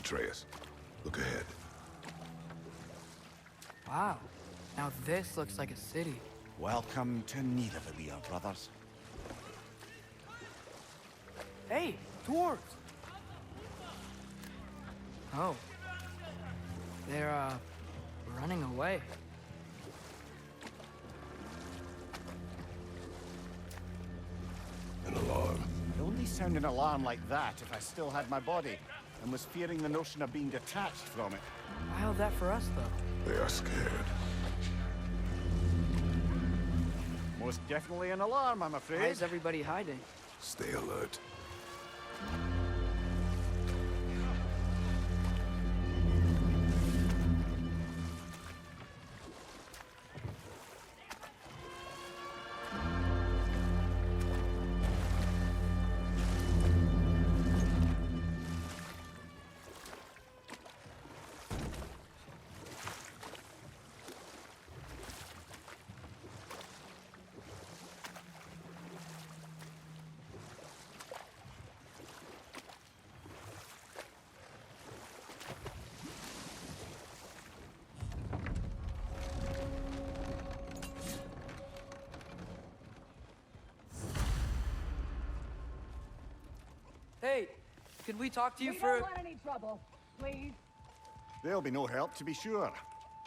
Atreus, look ahead. Wow. Now this looks like a city. Welcome to Nidavellir, brothers. Hey, dwarves! Oh. They're, running away. An alarm. I'd only sound an alarm like that if I still had my body, and was fearing the notion of being detached from it. Why held that for us, though? They are scared. Most definitely an alarm, I'm afraid. Why is everybody hiding? Stay alert. Hey, could we talk to you We for... don't want any trouble, please. There'll be no help, to be sure.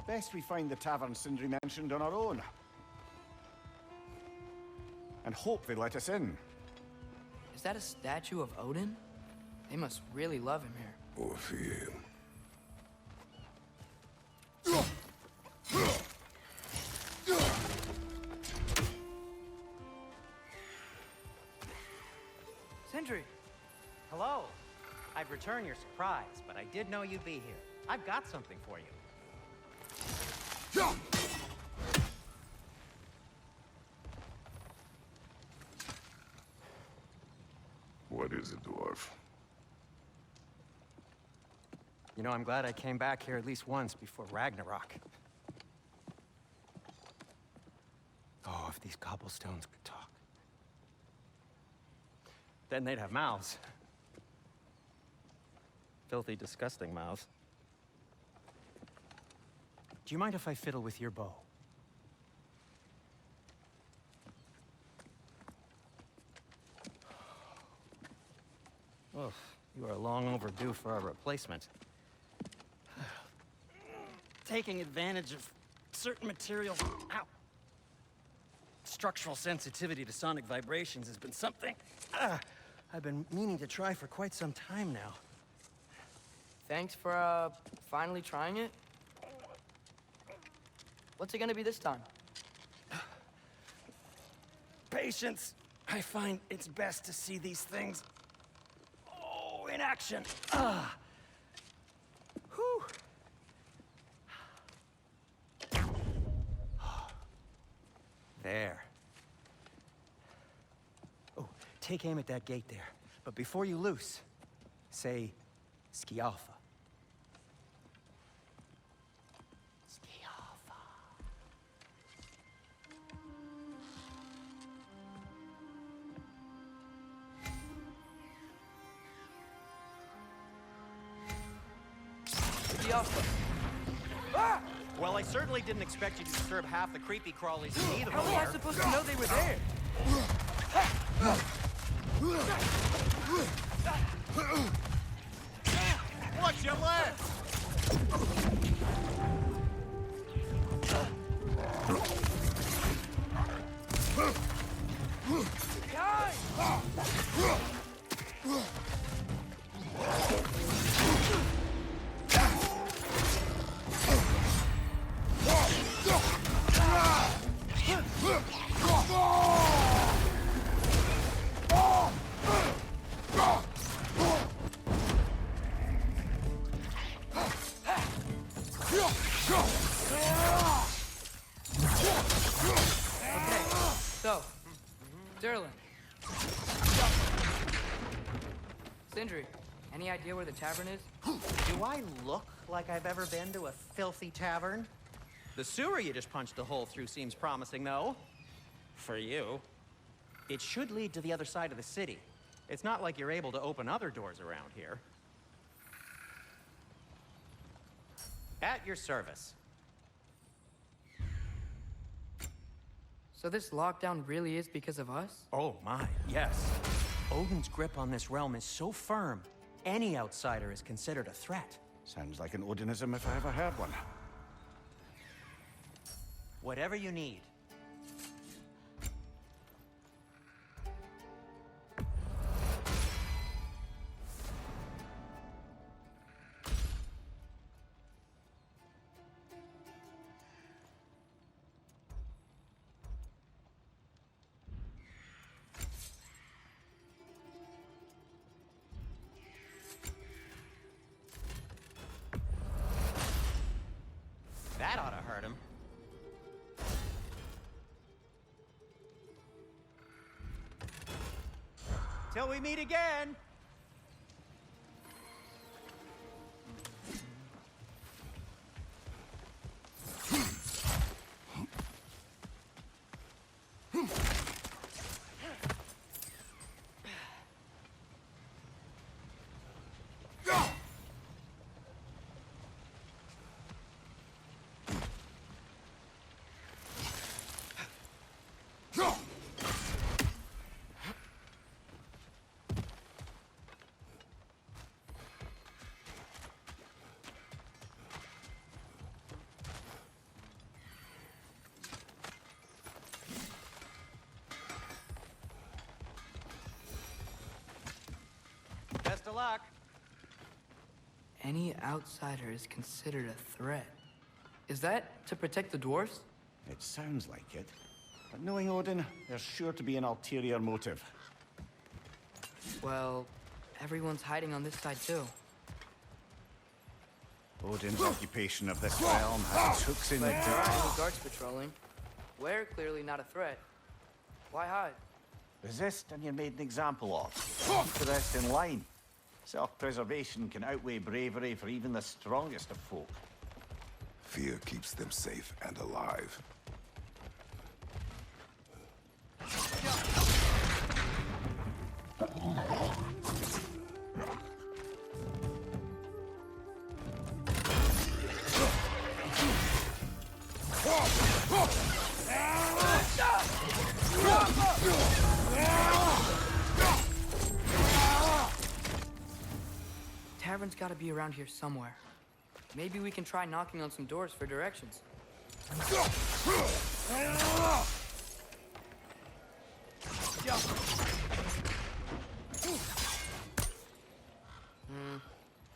Best we find the tavern Sindri mentioned on our own. And hope they let us in. Is that a statue of Odin? They must really love him here. Or fear. Sindri! Hello. I'd return your surprise, but I did know you'd be here. I've got something for you. What is it, dwarf? You know, I'm glad I came back here at least once before Ragnarok. Oh, if these cobblestones could talk. Then they'd have mouths. Filthy, disgusting mouths. Do you mind if I fiddle with your bow? Oh, you are long overdue for a replacement. Taking advantage of certain materials. Ow! Structural sensitivity to sonic vibrations has been something I've been meaning to try for quite some time now. Thanks for, finally trying it. What's it gonna be this time? Patience. I find it's best to see these things, in action. Whew. There. Oh, take aim at that gate there. But before you loose, say, Skialfa. Skialfa. Skialfa. Ah! Well, I certainly didn't expect you to disturb half the creepy crawlies in Nidavellir. How was I supposed to know they were there? Watch your legs! So, Derlin. Sindri, any idea where the tavern is? Do I look like I've ever been to a filthy tavern? The sewer you just punched a hole through seems promising, though. For you. It should lead to the other side of the city. It's not like you're able to open other doors around here. At your service. So this lockdown really is because of us? Oh my, yes. Odin's grip on this realm is so firm, any outsider is considered a threat. Sounds like an Odinism if I ever heard one. Whatever you need. That ought to hurt him. Till we meet again! Best of luck. Any outsider is considered a threat. Is that to protect the dwarves? It sounds like it. But knowing Odin, there's sure to be an ulterior motive. Well, everyone's hiding on this side too. Odin's occupation of this realm has its hooks in the But there dirt. are no guards patrolling. We're clearly not a threat. Why hide? Resist and you're made an example of. Keep the rest in line. Self-preservation can outweigh bravery for even the strongest of folk. Fear keeps them safe and alive. Tavern's gotta be around here somewhere. Maybe we can try knocking on some doors for directions.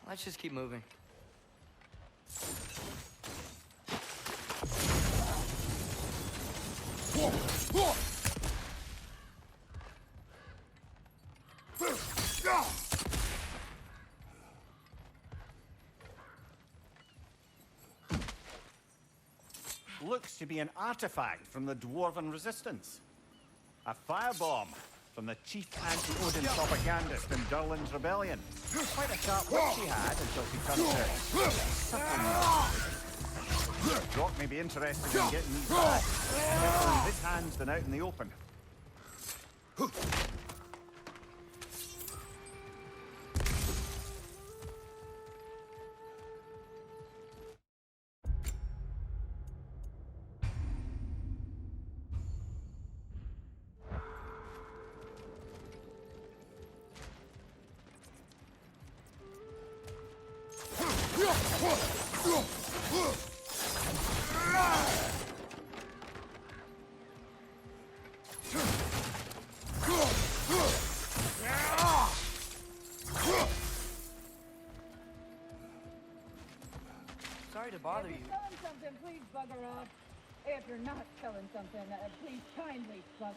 Let's just keep moving. Looks to be an artifact from the Dwarven Resistance. A firebomb from the chief anti-Odin propagandist in Durlin's rebellion. Quite a sharp wit she had until she turned to Doc may be interested in getting these back. Better in his hands than out in the open. Sorry to bother If you. you're selling something, please bugger off. If you're not selling something, please kindly bugger off.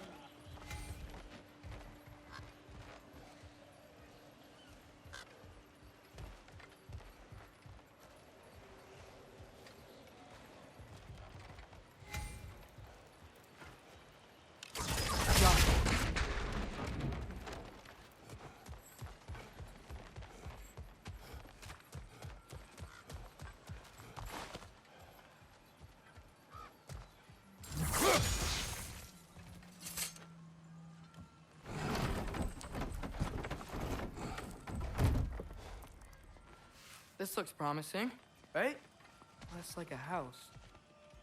This looks promising, right? That's like a house.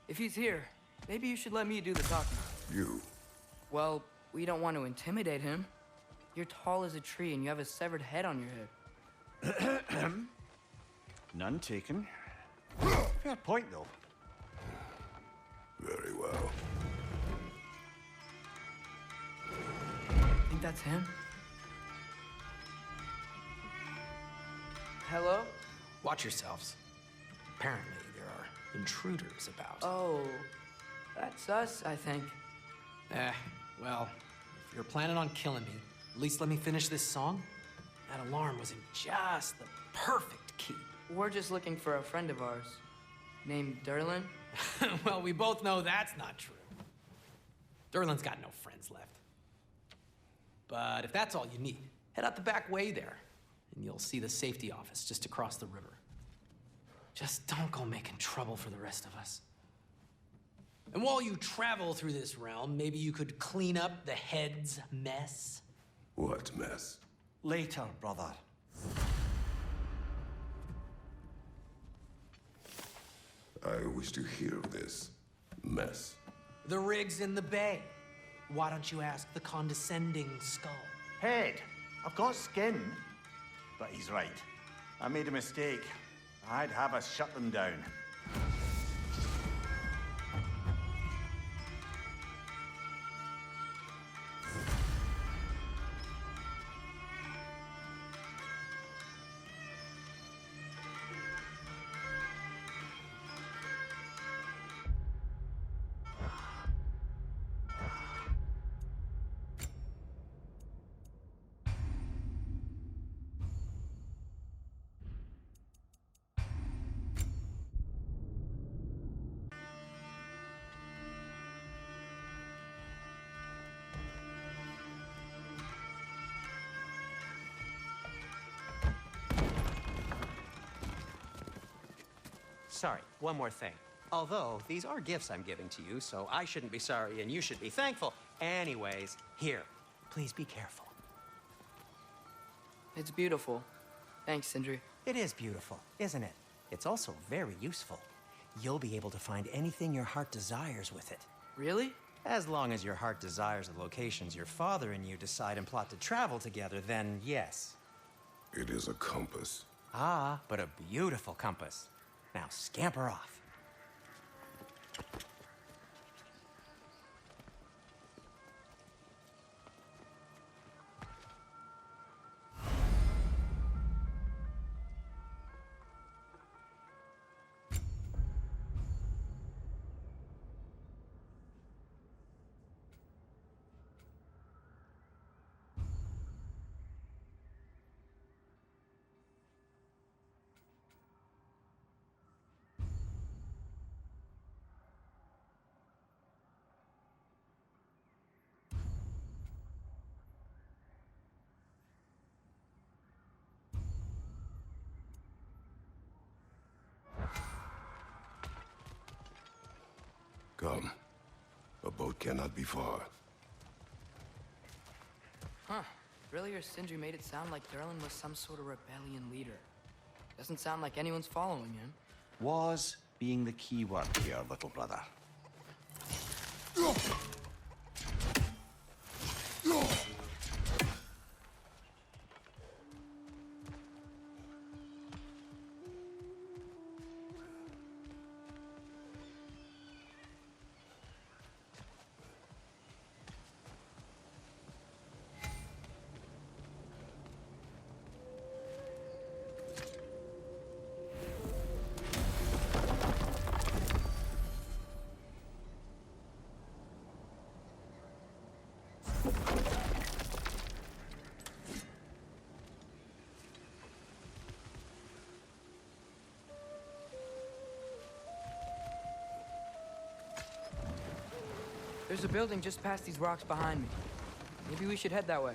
If he's here, maybe you should let me do the talking. You. Well, we don't want to intimidate him. You're tall as a tree and you have a severed head on your head. None taken. Fair point, though. Very well. Think that's him? Hello? Watch yourselves. Apparently, there are intruders about. Oh, that's us, I think. Well, if you're planning on killing me, at least let me finish this song. That alarm was in just the perfect key. We're just looking for a friend of ours, named Derlin. Well, we both know that's not true. Derlin's got no friends left. But if that's all you need, head out the back way there, and you'll see the safety office just across the river. Just don't go making trouble for the rest of us. And while you travel through this realm, maybe you could clean up the head's mess. What mess? Later, brother. I wish to hear of this mess. The rig's in the bay. Why don't you ask the condescending skull? Head. I've got skin. But he's right. I made a mistake. I'd have us shut them down. Sorry, one more thing. Although, these are gifts I'm giving to you, so I shouldn't be sorry and you should be thankful. Anyways, here, please be careful. It's beautiful. Thanks, Sindri. It is beautiful, isn't it? It's also very useful. You'll be able to find anything your heart desires with it. Really? As long as your heart desires the locations your father and you decide and plot to travel together, then yes. It is a compass. Ah, but a beautiful compass. Now scamper off. Come. A boat cannot be far. Huh. Earlier, Sindri made it sound like Derlin was some sort of rebellion leader. Doesn't sound like anyone's following him. Was being the key word here, little brother. There's a building just past these rocks behind me. Maybe we should head that way.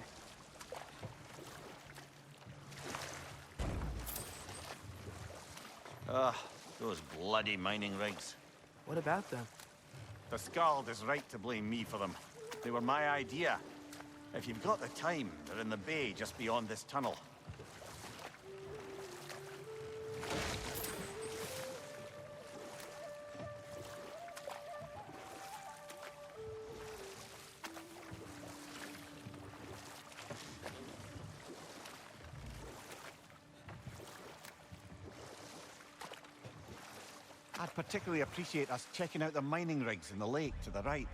Those bloody mining rigs. What about them? The Skald is right to blame me for them. They were my idea. If you've got the time, they're in the bay just beyond this tunnel. I'd particularly appreciate us checking out the mining rigs in the lake to the right.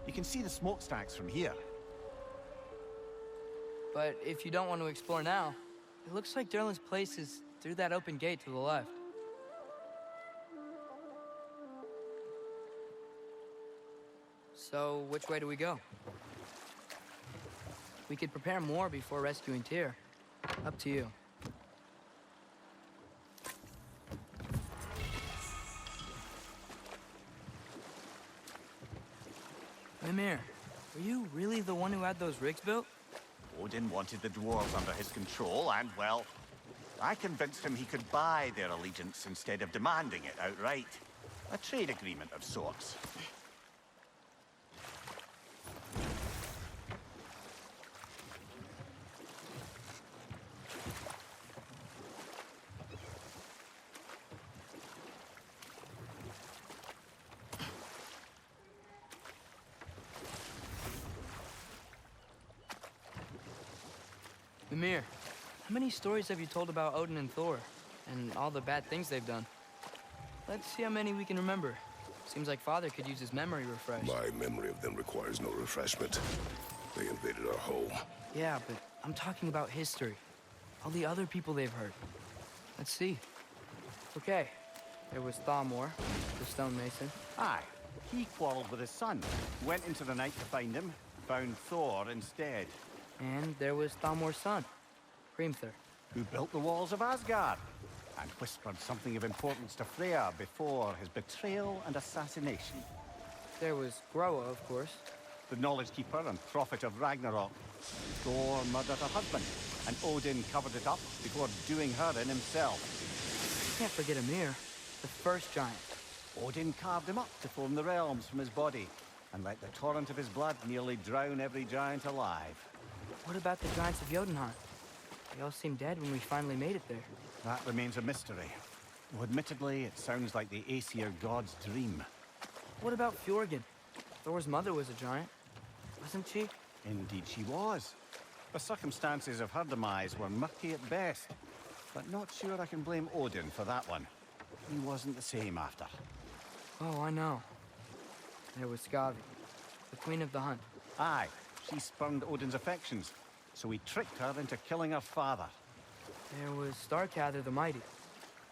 You can see the smokestacks from here. But if you don't want to explore now, it looks like Durlin's place is through that open gate to the left. So, which way do we go? We could prepare more before rescuing Tyr. Up to you. Mimir, were you really the one who had those rigs built? Odin wanted the dwarves under his control, and, well, I convinced him he could buy their allegiance instead of demanding it outright. A trade agreement of sorts. Mimir, how many stories have you told about Odin and Thor, and all the bad things they've done? Let's see how many we can remember. Seems like Father could use his memory refreshed. My memory of them requires no refreshment. They invaded our home. Yeah, but I'm talking about history. All the other people they've hurt. Let's see. Okay, there was Thamor, the stonemason. Aye, he quarreled with his son, went into the night to find him, found Thor instead. And there was Thamor's son, Hrimthur. Who built the walls of Asgard, and whispered something of importance to Freya before his betrayal and assassination. There was Groa, of course. The knowledge keeper and prophet of Ragnarok. Thor murdered her husband, and Odin covered it up before doing her in himself. You can't forget Ymir, the first giant. Odin carved him up to form the realms from his body, and let the torrent of his blood nearly drown every giant alive. What about the giants of Jotunheim? They all seemed dead when we finally made it there. That remains a mystery. Though admittedly, it sounds like the Aesir god's dream. What about Fjorgyn? Thor's mother was a giant, wasn't she? Indeed she was. The circumstances of her demise were murky at best, but not sure I can blame Odin for that one. He wasn't the same after. Oh, I know. There was Skavi, the queen of the hunt. Aye, she spurned Odin's affections, so he tricked her into killing her father. There was Starkather the Mighty,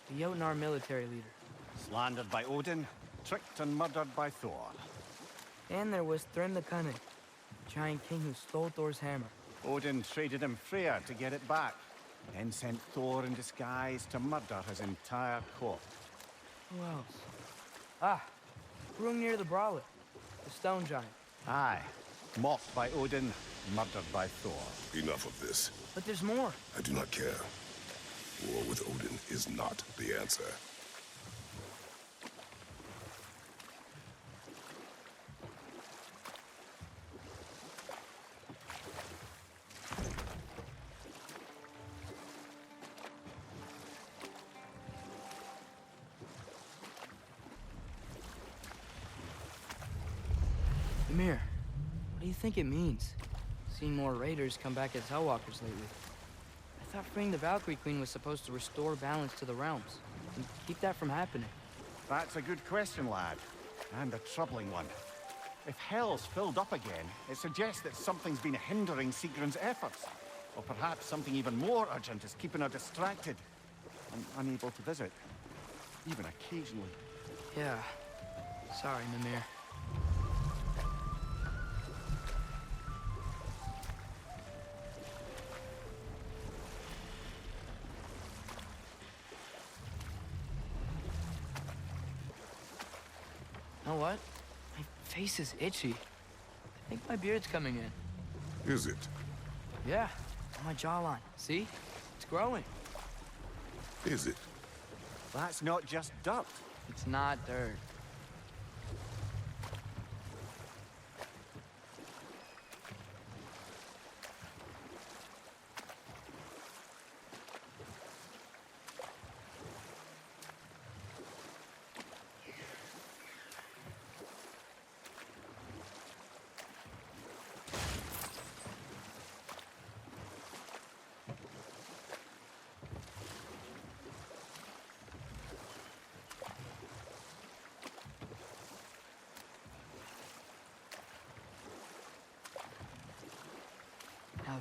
the Jotnar military leader. Slandered by Odin, tricked and murdered by Thor. And there was Thrym the Cunning, the giant king who stole Thor's hammer. Odin traded him Freya to get it back, then sent Thor in disguise to murder his entire court. Who else? Ah, Hrungnir the Brawler, the stone giant. Aye, mocked by Odin, murdered by Thor. Enough of this. But there's more. I do not care. War with Odin is not the answer. Ymir, what do you think it means? Seen more raiders come back as Hellwalkers lately. I thought freeing the Valkyrie Queen was supposed to restore balance to the realms and keep that from happening. That's a good question, lad. And a troubling one. If Hell's filled up again, it suggests that something's been hindering Sigrun's efforts. Or perhaps something even more urgent is keeping her distracted and unable to visit. Even occasionally. Yeah. Sorry, Mimir. You know what? My face is itchy. I think my beard's coming in. Is it? Yeah, on my jawline. See? It's growing. Is it? That's not just dirt. It's not dirt.